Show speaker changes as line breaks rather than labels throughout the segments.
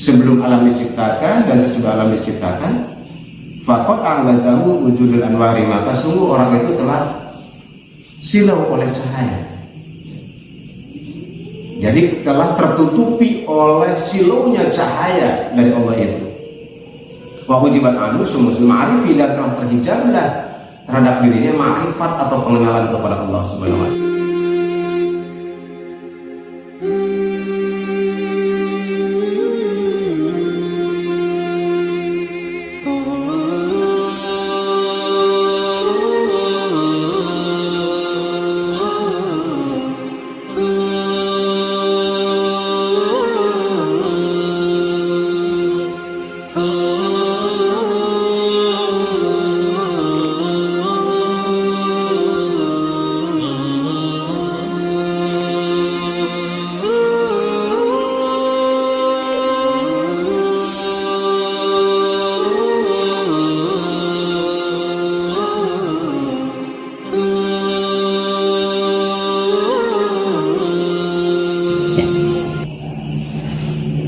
sebelum alam diciptakan dan sesudah alam diciptakan. Faqad a'wazahu wujudul anwari, maka sungguh orang itu telah silau oleh cahaya. Jadi telah tertutupi oleh silaunya cahaya dari Allah itu. Wa hujibat anhu sumusul ma'rifi, dan telah terhijablah terhadap dirinya ma'rifat atau pengenalan kepada Allah Subhanahu wa ta'ala.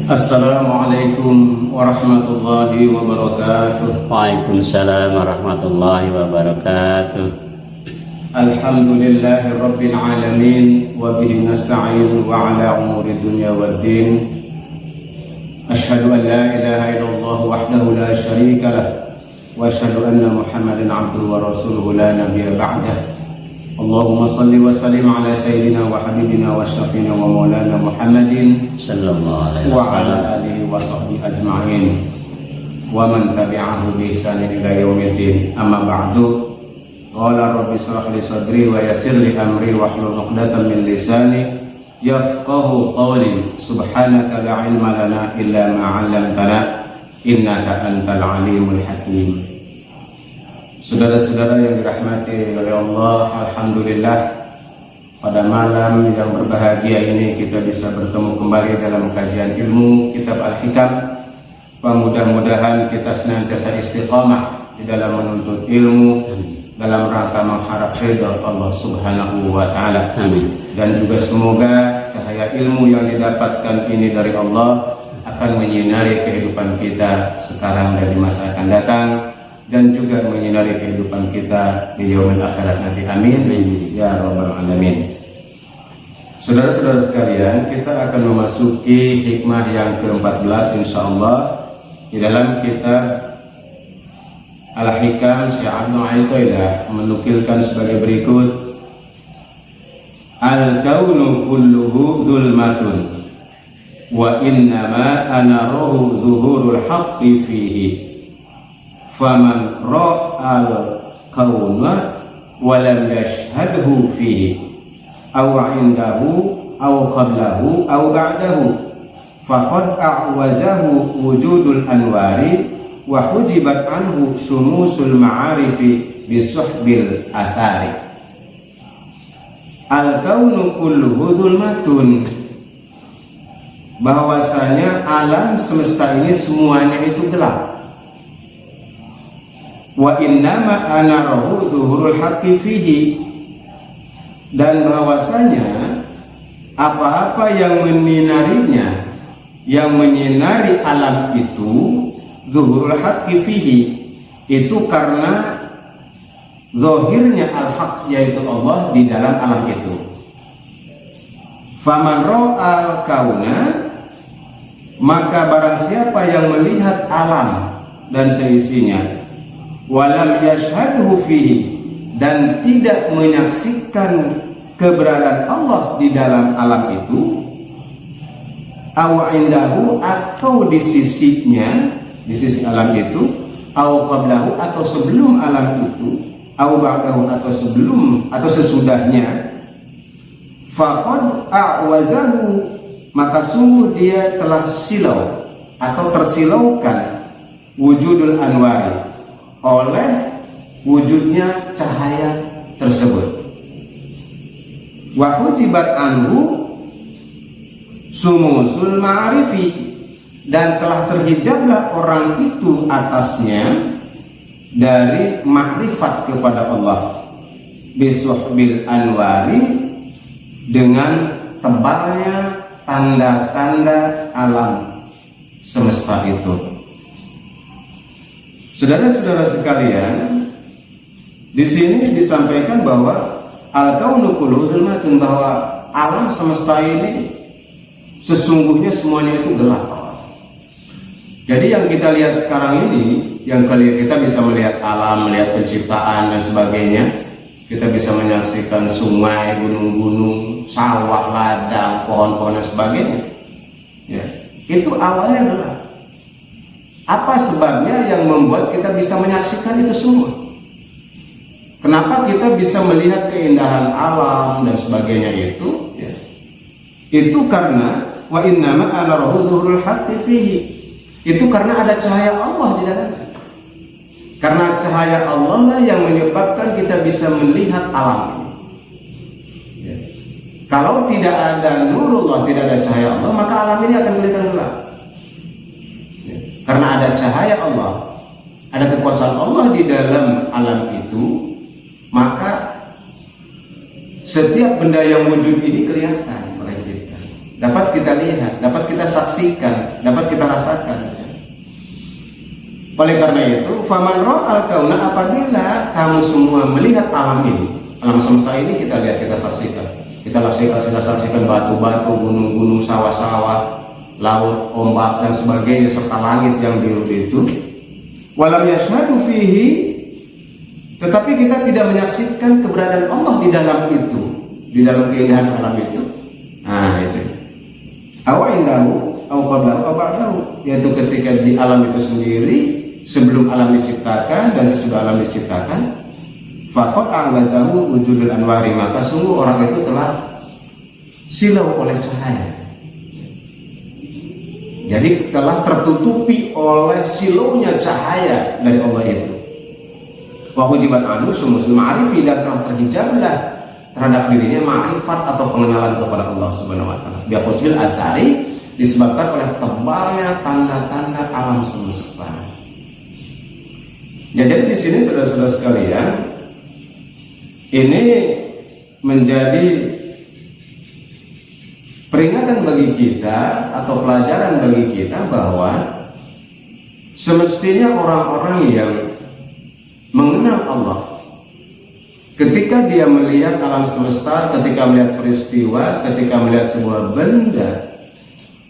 Assalamualaikum warahmatullahi wabarakatuh.
Waalaikumsalam warahmatullahi wabarakatuh.
Alhamdulillahi rabbil alamin, wa bihi nasta'in wa ala umuri dunya waddin. Asyhadu an la ilaha illallah wahdahu la syarika lah, wa asyhadu anna Muhammadan abduhu wa rasuluhu la nabiyya ba'dah. Allahumma salli wa sallim ala sayyidina wa habibina wa syafiina wa maulana Muhammadin
Sallallahu alaihi
wa
wasallam.
ala alihi wa sahbihi ajma'in wa man tabi'ahu bi ihsanin ila yaumiddin. Amma ba'du. Qala rabbi shrah li sadri wa yassir li amri wahlul 'uqdatam min lisani yafqahu qawli. Subhanaka la ilma lana illa ma 'allamtana innaka antal alimul hakim. Saudara-saudara yang dirahmati oleh Allah, alhamdulillah pada malam yang berbahagia ini kita bisa bertemu kembali dalam kajian ilmu kitab Al-Hikam. Mudah-mudahan kita senantiasa istiqamah di dalam menuntut ilmu dalam rangka mengharap ridha Allah Subhanahu wa taala. Dan juga semoga cahaya ilmu yang didapatkan ini dari Allah akan menyinari kehidupan kita sekarang dan di masa akan datang, dan juga menyinari kehidupan kita di yaumil akhirat nanti. Amin ya rabbal alamin. Saudara-saudara sekalian, kita akan memasuki hikmah yang ke-14 insyaallah di dalam kitab Al-Hikam. Syekh Ibnu Athillah menukilkan sebagai berikut: Al-kaunu kulluhu zulmatun wa innama anarahu zuhurul haqqi fihi. Faman ra'al kauna wa lam yashhadhu fihi aw 'indahu aw qablahu aw ba'dahu faqad a'wazahu wujudul anwari wa hujibat anhu sumusul ma'arifi bisuhbil athari. Al-kaunu kulluhu zulmatun, bahwasanya alam semesta ini semuanya itu gelap. Wa innama anarahu zuhurul haqqi fihi, dan bahwasanya apa-apa yang menyinarinya, yang menyinari alam itu, zuhurul haqqi fihi, itu karena zahirnya al-haq, yaitu Allah di dalam alam itu. Faman ra'al kauna, maka barang siapa yang melihat alam dan seisinya, walam yashhadhu fihi, dan tidak menyaksikan keberadaan Allah di dalam alam itu, aw indahu, atau di sisinya, di sisi alam itu, aw qablahu, atau sebelum alam itu, aw ba'dahu, atau sebelum atau sesudahnya, faqad a'wazahu, maka sungguh dia telah silau atau tersilaukan wujudul anwari, oleh wujudnya cahaya tersebut. Wa hujibat anhu sumusul ma'arifi, dan telah terhijablah orang itu atasnya dari makrifat kepada Allah, bisuhbil anwari, dengan tebalnya tanda-tanda alam semesta itu. Saudara-saudara sekalian, di sini disampaikan bahwa al-kaunu kulluhu zulmatun, bahwa alam semesta ini sesungguhnya semuanya itu gelap. Jadi yang kita lihat sekarang ini, yang kita bisa melihat alam, melihat penciptaan dan sebagainya, kita bisa menyaksikan sungai, gunung-gunung, sawah, ladang, pohon-pohon dan sebagainya. Ya, itu awalnya gelap. Apa sebabnya yang membuat kita bisa menyaksikan itu semua? Kenapa kita bisa melihat keindahan alam dan sebagainya itu? Ya. Itu karena wa innama ala zuhurul haqqi fihi. Itu karena ada cahaya Allah di dalamnya. Karena cahaya Allah lah yang menyebabkan kita bisa melihat alam ini. Ya. Kalau tidak ada nurullah, tidak ada cahaya Allah, maka alam ini akan kelihatan gelap. Ya. Karena ada cahaya Allah, ada kekuasaan Allah di dalam alam itu, maka setiap benda yang wujud ini kelihatan oleh kita, dapat kita lihat, dapat kita saksikan, dapat kita rasakan. Oleh karena itu, faman ra'al kauna, apabila kamu semua melihat alam ini, alam semesta ini kita lihat, kita saksikan, kita saksikan batu-batu, gunung-gunung, sawah-sawah, laut, ombak dan sebagainya, serta langit yang biru itu. Walam yashhadu fihi, tetapi kita tidak menyaksikan keberadaan Allah di dalam itu, di dalam keindahan alam itu. Nah, itu. Awa indahu, aw qablahu, aw ba'dahu, yaitu ketika di alam itu sendiri, sebelum alam diciptakan dan sesudah alam diciptakan, faqad a'lazahu wujudul anwari, maka sungguh orang itu telah silau oleh cahaya. Jadi telah tertutupi oleh silaunya cahaya dari Allah itu. Wa hujibat anhu sumusul ma'rifi, dan telah terhijablah terhadap dirinya ma'rifat atau pengenalan kepada Allah Subhanahu wa taala. Bi husnil asari, disebabkan oleh tebalnya tanda-tanda alam semesta. Ya, jadi di sini saudara-saudara sekalian, ini menjadi peringatan bagi kita atau pelajaran bagi kita bahwa semestinya orang-orang yang mengenal Allah, ketika dia melihat alam semesta, ketika melihat peristiwa, ketika melihat sebuah benda,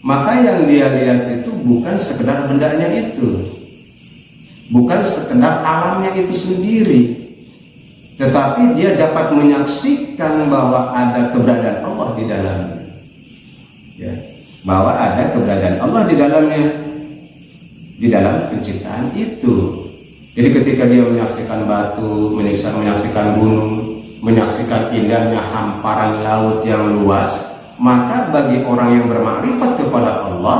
maka yang dia lihat itu bukan sekedar bendanya itu, bukan sekedar alamnya itu sendiri, tetapi dia dapat menyaksikan bahwa ada keberadaan Allah di dalamnya. Ya, bahwa ada keberadaan Allah di dalamnya, di dalam penciptaan itu. Jadi ketika dia menyaksikan batu, menyaksikan gunung, menyaksikan indahnya hamparan laut yang luas, maka bagi orang yang bermakrifat kepada Allah,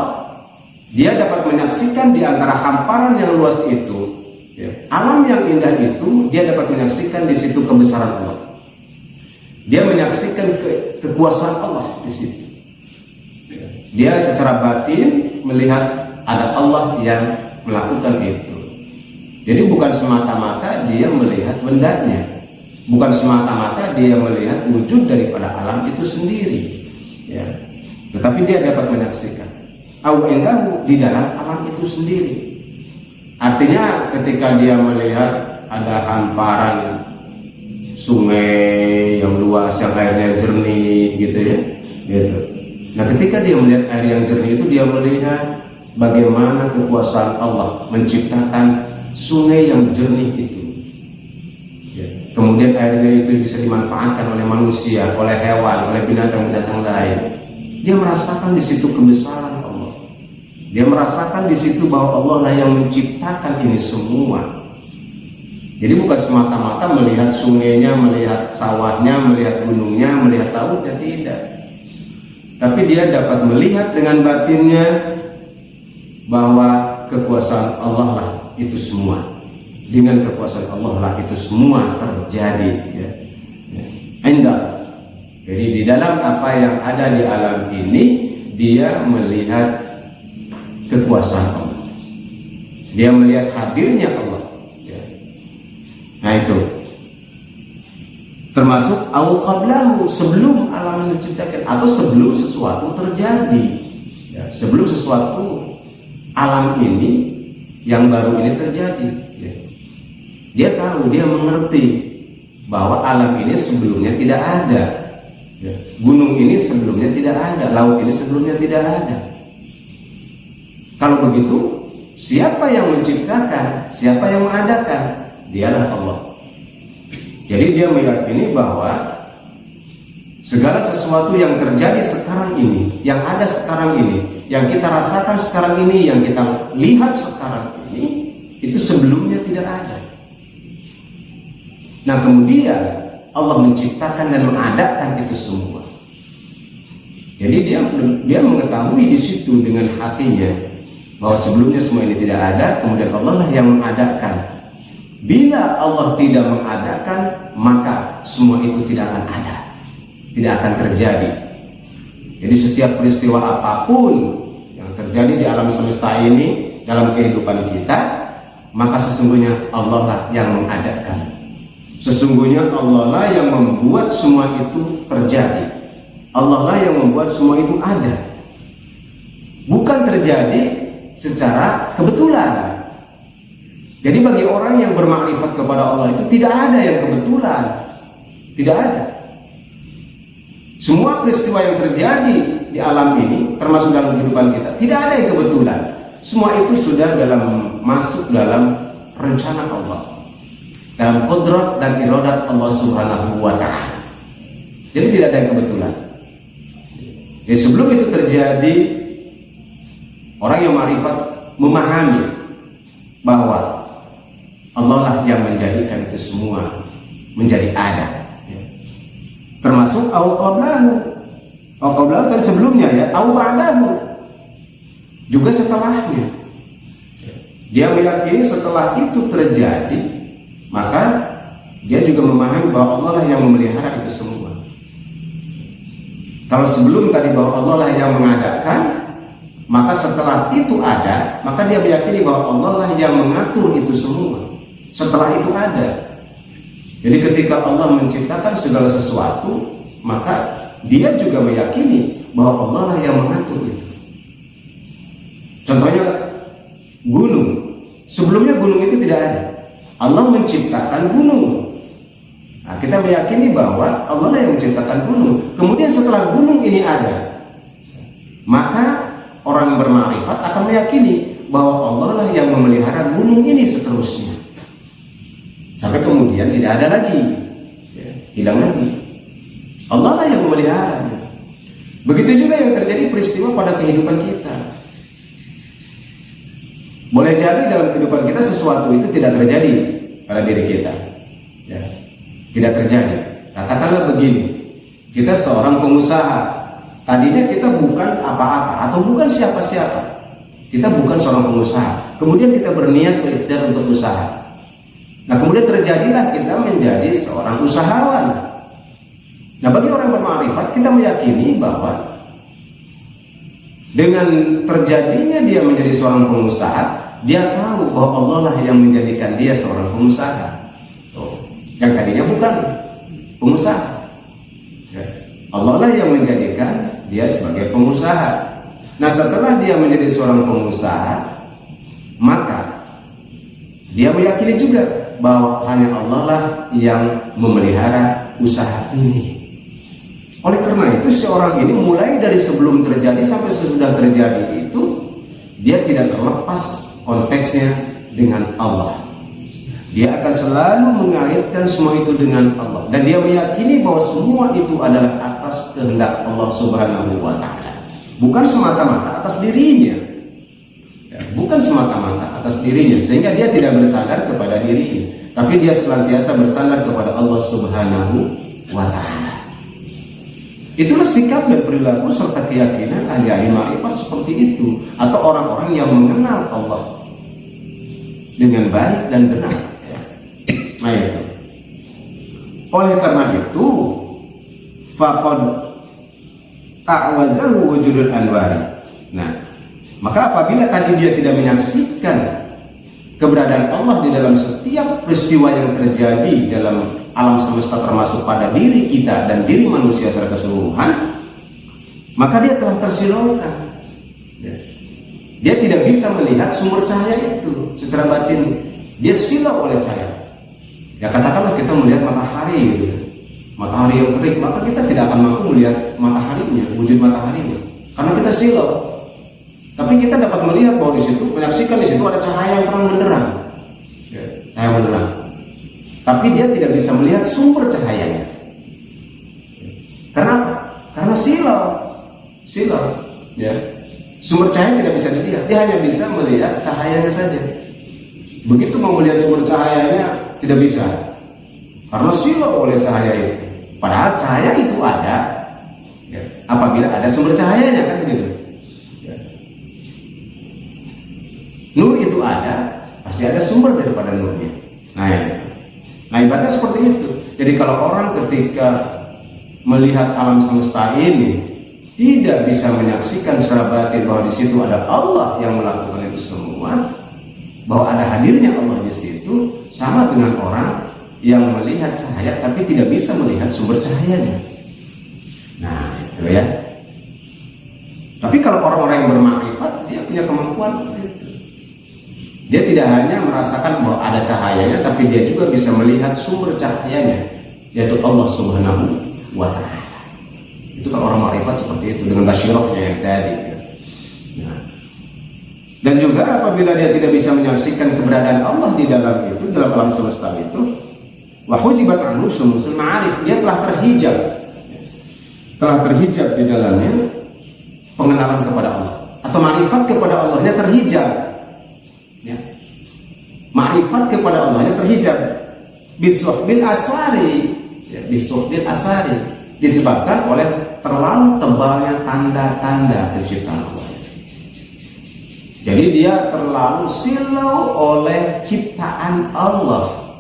dia dapat menyaksikan di antara hamparan yang luas itu, ya, alam yang indah itu, dia dapat menyaksikan di situ kebesaran Allah. Dia menyaksikan kekuasaan Allah di situ. Dia secara batin melihat ada Allah yang melakukan itu. Jadi bukan semata-mata dia melihat bendanya, bukan semata-mata dia melihat wujud daripada alam itu sendiri, ya, tetapi dia dapat menyaksikan aw-indahu, di dalam alam itu sendiri. Artinya ketika dia melihat ada hamparan sungai yang luas, yang airnya jernih, gitu ya, gitu. Nah, ketika dia melihat air yang jernih itu, dia melihat bagaimana kekuasaan Allah menciptakan sungai yang jernih itu. Ya. Kemudian airnya itu bisa dimanfaatkan oleh manusia, oleh hewan, oleh binatang-binatang lain. Dia merasakan di situ kebesaran Allah. Dia merasakan di situ bahwa Allah lah yang menciptakan ini semua. Jadi bukan semata-mata melihat sungainya, melihat sawahnya, melihat gunungnya, melihat lautnya, tidak. Tapi dia dapat melihat dengan batinnya bahwa kekuasaan Allah lah itu semua. Dengan kekuasaan Allah lah itu semua terjadi, ya. Indah. Jadi di dalam apa yang ada di alam ini, dia melihat kekuasaan Allah. Dia melihat hadirnya Allah, ya. Nah, itu termasuk au qablahu, sebelum alam diciptakan atau sebelum sesuatu terjadi, ya. Sebelum sesuatu alam ini yang baru ini terjadi. Ya. Dia tahu, dia mengerti bahwa alam ini sebelumnya tidak ada. Ya. Gunung ini sebelumnya tidak ada, laut ini sebelumnya tidak ada. Kalau begitu, siapa yang menciptakan, siapa yang mengadakan? Dialah Allah. Jadi dia meyakini bahwa segala sesuatu yang terjadi sekarang ini, yang ada sekarang ini, yang kita rasakan sekarang ini, yang kita lihat sekarang ini, itu sebelumnya tidak ada. Nah kemudian Allah menciptakan dan mengadakan itu semua. Jadi dia mengetahui di situ dengan hatinya bahwa sebelumnya semua ini tidak ada, kemudian Allah lah yang mengadakan. Bila Allah tidak mengadakan, maka semua itu tidak akan ada, tidak akan terjadi. Jadi setiap peristiwa apapun yang terjadi di alam semesta ini, dalam kehidupan kita, maka sesungguhnya Allah lah yang mengadakan. Sesungguhnya Allah lah yang membuat semua itu terjadi. Allah lah yang membuat semua itu ada. Bukan terjadi secara kebetulan. Jadi bagi orang yang bermakrifat kepada Allah itu tidak ada yang kebetulan. Tidak ada. Semua peristiwa yang terjadi di alam ini, termasuk dalam kehidupan kita, tidak ada yang kebetulan. Semua itu sudah masuk dalam rencana Allah, dalam qudrat dan iradat Allah Subhanahu wa ta'ala. Jadi tidak ada yang kebetulan. Jadi sebelum itu terjadi, orang yang makrifat memahami bahwa Allah lah yang menjadikan itu semua menjadi ada. Termasuk au qablahu tadi sebelumnya ya, au ba'dahu juga setelahnya. Dia meyakini setelah itu terjadi, maka dia juga memahami bahwa Allah lah yang memelihara itu semua. Kalau sebelum tadi bahwa Allah lah yang mengadakan, maka setelah itu ada, maka dia meyakini bahwa Allah lah yang mengatur itu semua. Setelah itu ada. Jadi ketika Allah menciptakan segala sesuatu, maka dia juga meyakini bahwa Allah lah yang mengatur itu. Contohnya gunung. Sebelumnya gunung itu tidak ada. Allah menciptakan gunung. Nah, kita meyakini bahwa Allah lah yang menciptakan gunung. Kemudian setelah gunung ini ada, maka orang bermakrifat akan meyakini bahwa Allah lah yang memelihara gunung ini seterusnya. Sampai kemudian tidak ada lagi, ya, hilang lagi. Allah lah yang memelihara. Begitu juga yang terjadi peristiwa pada kehidupan kita. Boleh jadi dalam kehidupan kita sesuatu itu tidak terjadi pada diri kita, ya, tidak terjadi. Katakanlah begini, kita seorang pengusaha. Tadinya kita bukan apa-apa atau bukan siapa-siapa. Kita bukan seorang pengusaha. Kemudian kita berniat berikhtiar untuk usaha. Nah kemudian terjadilah kita menjadi seorang usahawan. Nah bagi orang bermakrifat, kita meyakini bahwa dengan terjadinya dia menjadi seorang pengusaha, dia tahu bahwa Allah lah yang menjadikan dia seorang pengusaha. Yang tadinya bukan pengusaha, Allah lah yang menjadikan dia sebagai pengusaha. Nah setelah dia menjadi seorang pengusaha, maka dia meyakini juga bahwa hanya Allah lah yang memelihara usaha ini. Oleh karena itu seorang ini mulai dari sebelum terjadi sampai sesudah terjadi itu, dia tidak terlepas konteksnya dengan Allah. Dia akan selalu mengaitkan semua itu dengan Allah, dan dia meyakini bahwa semua itu adalah atas kehendak Allah Subhanahu wa ta'ala, bukan semata-mata atas dirinya, ya, bukan semata-mata atas dirinya, sehingga dia tidak bersandar kepada dirinya, tapi dia senantiasa bersandar kepada Allah Subhanahu wa ta'ala. Itulah sikap dan perilaku serta keyakinan ahli makrifat seperti itu, atau orang-orang yang mengenal Allah dengan baik dan benar. Nah itu. Oleh karena itu, faqad ta'awazahu wujudul anwari. Nah, maka apabila tadi dia tidak menyaksikan keberadaan Allah di dalam setiap peristiwa yang terjadi dalam alam semesta, termasuk pada diri kita dan diri manusia secara keseluruhan, maka dia telah tersilaukan, ya. Dia tidak bisa melihat sumber cahaya itu secara batin. Dia silau oleh cahaya. Ya katakanlah kita melihat matahari gitu. Matahari yang terik, maka kita tidak akan mampu melihat mataharinya, wujud mataharinya, karena kita silau. Tapi kita dapat melihat bahwa di situ, menyaksikan di situ ada cahaya yang terang benderang, ya, cahaya benderang. Tapi dia tidak bisa melihat sumber cahayanya. Kenapa? Karena silau, ya. Sumber cahaya tidak bisa dilihat, dia hanya bisa melihat cahayanya saja. Begitu mau melihat sumber cahayanya tidak bisa, karena silau oleh cahaya itu. Padahal cahaya itu ada, ya, apabila ada sumber cahayanya, kan begitu. Ya. Nur itu ada, pasti ada sumber daripada nurnya. Nah, ibaratnya seperti itu. Jadi kalau orang ketika melihat alam semesta ini tidak bisa menyaksikan secara batin bahwa di situ ada Allah yang melakukan itu semua, bahwa ada hadirnya Allah di situ, sama dengan orang yang melihat cahaya tapi tidak bisa melihat sumber cahayanya. Nah, itu ya. Tapi kalau orang-orang yang bermakrifat, dia punya kemampuan itu. Dia tidak hanya merasakan bahwa ada cahayanya, tapi dia juga bisa melihat sumber cahayanya, yaitu Allah Subhanahu wa Ta'ala. Itu kalau orang makrifat seperti itu, dengan basyirahnya yang tadi. Nah. Dan juga apabila dia tidak bisa menyaksikan keberadaan Allah di dalam itu, dalam alam semesta itu, wa hujibat anhu syumusul ma'arif, dia telah terhijab di dalamnya pengenalan kepada Allah, atau ma'rifat kepada Allahnya terhijab, ya. Ma'rifat kepada Allahnya terhijab bisuhbil aswari, ya, bisuhbil aswari, disebabkan oleh terlalu tebalnya tanda-tanda penciptaan Allah. Jadi dia terlalu silau oleh ciptaan Allah.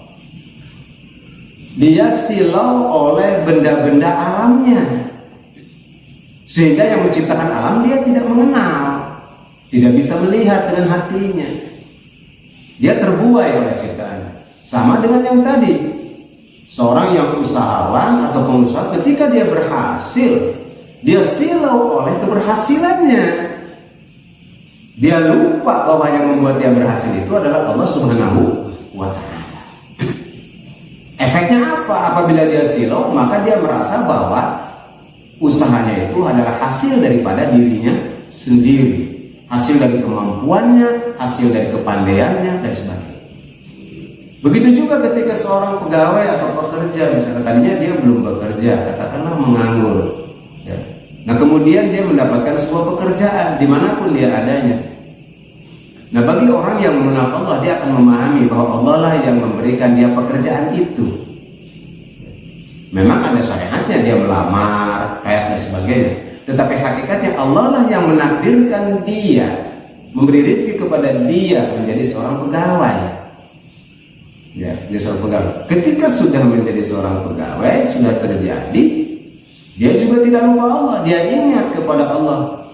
Dia silau oleh benda-benda alamnya, sehingga yang menciptakan alam dia tidak mengenal, tidak bisa melihat dengan hatinya. Dia terbuai oleh ciptaannya. Sama dengan yang tadi, seorang yang usahawan atau pengusaha, ketika dia berhasil, dia silau oleh keberhasilannya. Dia lupa bahwa yang membuat dia berhasil itu adalah Allah Subhanahu wa Ta'ala. Efeknya apa? Apabila dia silau, maka dia merasa bahwa usahanya itu adalah hasil daripada dirinya sendiri, hasil dari kemampuannya, hasil dari kepandaiannya, dan sebagainya. Begitu juga ketika seorang pegawai atau pekerja, misalnya tadinya dia belum bekerja, katakanlah menganggur, ya. Nah kemudian dia mendapatkan sebuah pekerjaan dimanapun dia adanya. Nah bagi orang yang mengenal Allah, dia akan memahami bahwa Allah lah yang memberikan dia pekerjaan itu. Memang ada syariatnya, dia melamar, tes dan sebagainya, tetapi hakikatnya Allah lah yang menakdirkan dia, memberi rezeki kepada dia menjadi seorang pegawai. Ya, menjadi seorang pegawai. Ketika sudah menjadi seorang pegawai, sudah terjadi, dia juga tidak lupa Allah, dia ingat kepada Allah,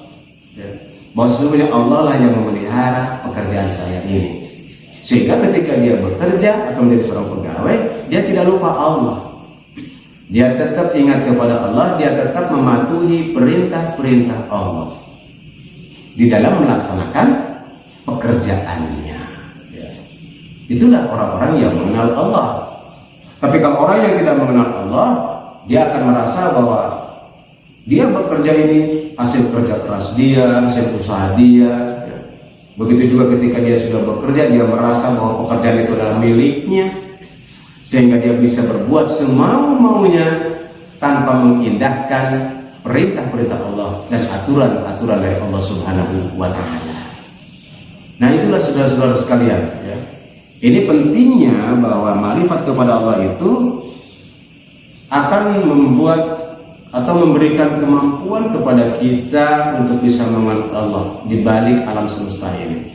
ya, bahwa sesungguhnya Allah lah yang memelihara pekerjaan saya ini. Sehingga ketika dia bekerja atau menjadi seorang pegawai, dia tidak lupa Allah. Dia tetap ingat kepada Allah, dia tetap mematuhi perintah-perintah Allah di dalam melaksanakan pekerjaannya. Ya. Itulah orang-orang yang mengenal Allah. Tapi kalau orang yang tidak mengenal Allah, dia akan merasa bahwa dia bekerja ini hasil kerja keras dia, hasil usaha dia. Ya. Begitu juga ketika dia sudah bekerja, dia merasa bahwa pekerjaan itu adalah miliknya, sehingga dia bisa berbuat semau-maunya tanpa mengindahkan perintah-perintah Allah dan aturan-aturan dari Allah Subhanahu wa Ta'ala. Nah itulah saudara-saudara sekalian, ya. Ini pentingnya bahwa ma'rifat kepada Allah itu akan membuat atau memberikan kemampuan kepada kita untuk bisa mengenal Allah di balik alam semesta ini.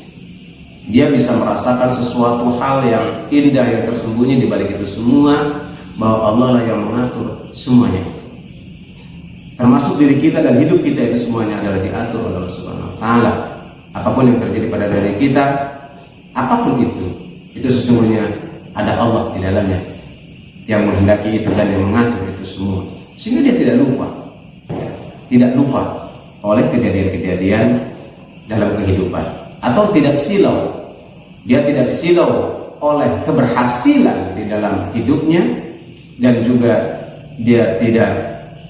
Dia bisa merasakan sesuatu hal yang indah yang tersembunyi di balik itu semua, bahwa Allah lah yang mengatur semuanya, termasuk diri kita dan hidup kita itu semuanya adalah diatur oleh Allah Subhanahu wa Ta'ala. Apapun yang terjadi pada diri kita, apapun itu sesungguhnya ada Allah di dalamnya yang menghendaki itu dan yang mengatur itu semua, sehingga dia tidak lupa oleh kejadian-kejadian dalam kehidupan. atau tidak silau. Dia tidak silau oleh keberhasilan di dalam hidupnya, dan juga dia tidak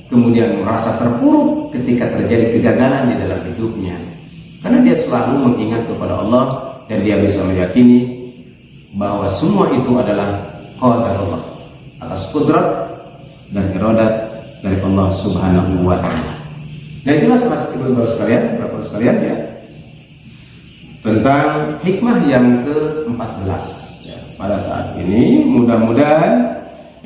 kemudian merasa terpuruk ketika terjadi kegagalan di dalam hidupnya, karena dia selalu mengingat kepada Allah dan dia bisa meyakini bahwa semua itu adalah qadarullah, atas kudrat dan iradat dari Allah Subhanahu wa ta'ala. Nah, itulah salah satu ibu-ibu sekalian, bapak sekalian, ya, tentang hikmah yang ke-14. Ya, pada saat ini mudah-mudahan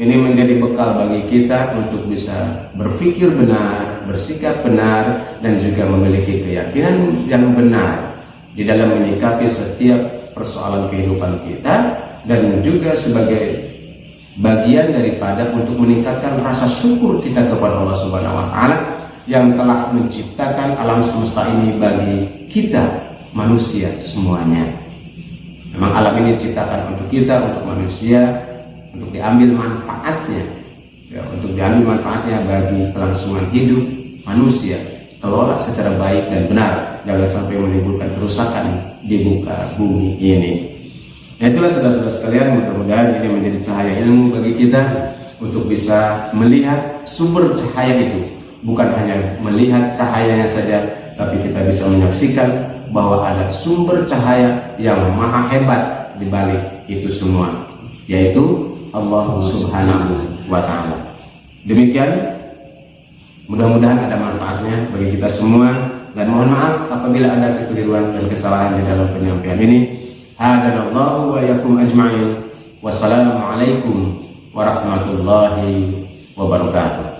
ini menjadi bekal bagi kita untuk bisa berpikir benar, bersikap benar, dan juga memiliki keyakinan yang benar di dalam menyikapi setiap persoalan kehidupan kita, dan juga sebagai bagian daripada untuk meningkatkan rasa syukur kita kepada Allah Subhanahu wa ta'ala yang telah menciptakan alam semesta ini bagi kita manusia semuanya. Memang alam ini diciptakan untuk kita, untuk manusia, untuk diambil manfaatnya, ya, untuk diambil manfaatnya bagi kelangsungan hidup manusia. Kelola secara baik dan benar, jangan sampai menimbulkan kerusakan di muka bumi ini. Nah, itulah saudara-saudara sekalian, mudah-mudahan ini menjadi cahaya ilmu bagi kita untuk bisa melihat sumber cahaya itu, bukan hanya melihat cahayanya saja, tapi kita bisa menyaksikan bahwa ada sumber cahaya yang maha hebat di balik itu semua, yaitu Allah Subhanahu wa ta'ala. Demikian, mudah-mudahan ada manfaatnya bagi kita semua, dan mohon maaf apabila ada kekeliruan dan kesalahan di dalam penyampaian ini. Hadanallahu wa yakum ajma'in. Wassalamualaikum warahmatullahi wabarakatuh.